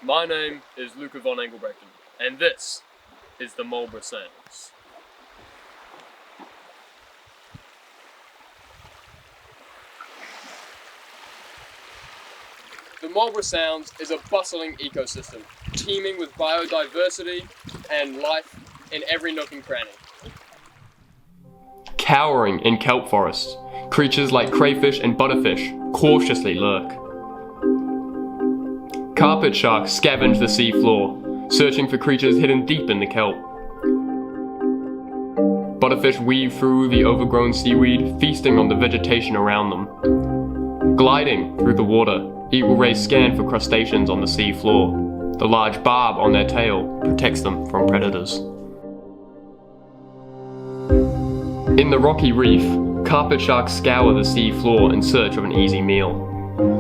My name is Luca von Engelbrechten, and this is the Marlborough Sounds. The Marlborough Sounds is a bustling ecosystem, teeming with biodiversity and life in every nook and cranny. Cowering in kelp forests, creatures like crayfish and butterfish cautiously lurk. Carpet sharks scavenge the sea floor, searching for creatures hidden deep in the kelp. Butterfish weave through the overgrown seaweed, feasting on the vegetation around them. Gliding through the water, eagle rays scan for crustaceans on the sea floor. The large barb on their tail protects them from predators. In the rocky reef, carpet sharks scour the sea floor in search of an easy meal.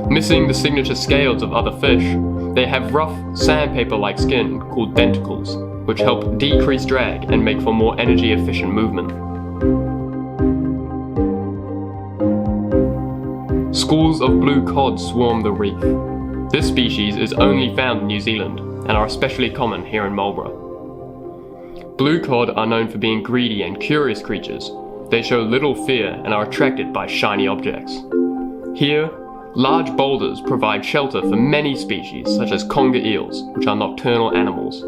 Missing the signature scales of other fish, they have rough, sandpaper-like skin called denticles, which help decrease drag and make for more energy-efficient movement. Schools of blue cod swarm the reef. This species is only found in New Zealand and are especially common here in Marlborough. Blue cod are known for being greedy and curious creatures. They show little fear and are attracted by shiny objects. Here, large boulders provide shelter for many species such as conger eels, which are nocturnal animals.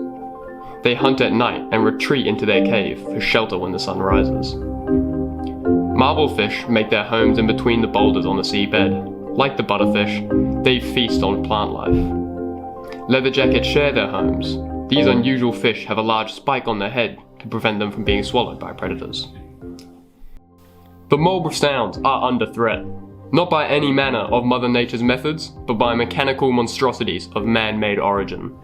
They hunt at night and retreat into their cave for shelter when the sun rises. Marblefish make their homes in between the boulders on the seabed. Like the butterfish, they feast on plant life. Leatherjackets share their homes. These unusual fish have a large spike on their head to prevent them from being swallowed by predators. The Marlborough Sounds are under threat, not by any manner of Mother Nature's methods, but by mechanical monstrosities of man-made origin.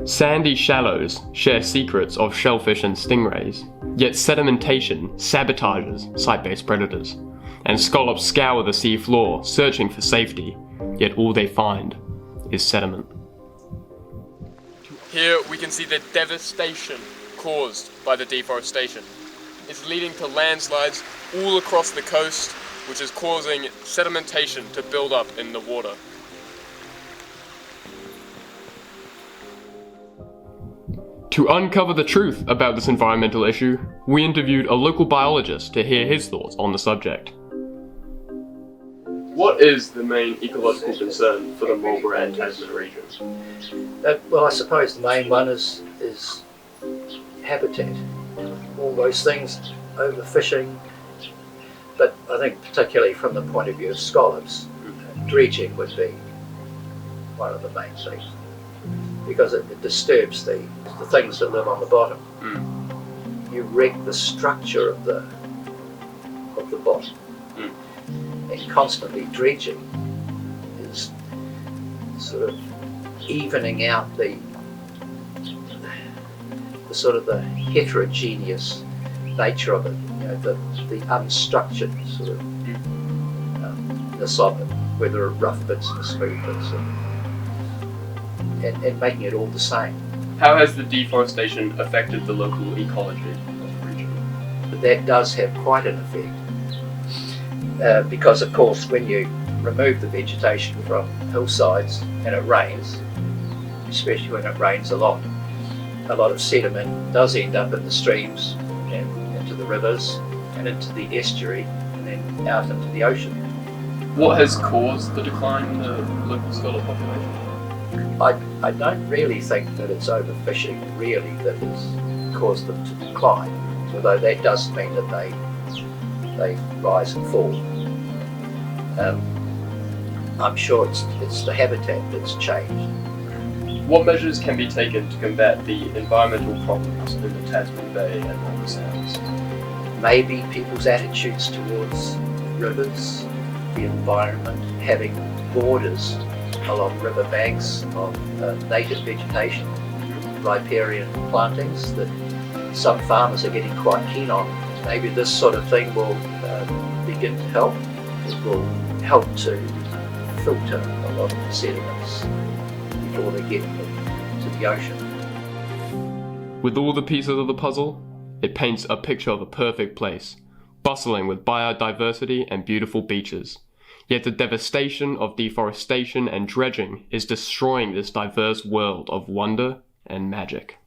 Sandy shallows share secrets of shellfish and stingrays, yet sedimentation sabotages site-based predators, and scallops scour the sea floor searching for safety, yet all they find is sediment. Here we can see the devastation caused by the deforestation. It's leading to landslides all across the coast, which is causing sedimentation to build up in the water. To uncover the truth about this environmental issue, we interviewed a local biologist to hear his thoughts on the subject. What is the main ecological concern for the Marlborough and Tasman regions? Well, I suppose the main one is habitat. All those things, overfishing, but I think particularly from the point of view of scallops, dredging would be one of the main things, because it disturbs the things that live on the bottom. You wreck the structure of the bottom, and constantly dredging is sort of evening out the sort of the heterogeneous nature of it, the unstructured sort of ness of it, whether rough bits and smooth bits, and making it all the same. How has the deforestation affected the local ecology of the region? But that does have quite an effect, because of course when you remove the vegetation from hillsides and it rains, especially when it rains a lot of sediment does end up in the streams and into the rivers and into the estuary and then out into the ocean. What has caused the decline in the local scallop population? I don't really think that it's overfishing really that has caused them to decline, although that does mean that they rise and fall. I'm sure it's the habitat that's changed. What measures can be taken to combat the environmental problems in the Tasman Bay and Marlborough Sounds? Maybe people's attitudes towards rivers, the environment, having borders along river banks of native vegetation, riparian plantings that some farmers are getting quite keen on. Maybe this sort of thing will begin to help. It will help to filter a lot of the sediments before they get to the ocean. With all the pieces of the puzzle, it paints a picture of a perfect place, bustling with biodiversity and beautiful beaches. Yet the devastation of deforestation and dredging is destroying this diverse world of wonder and magic.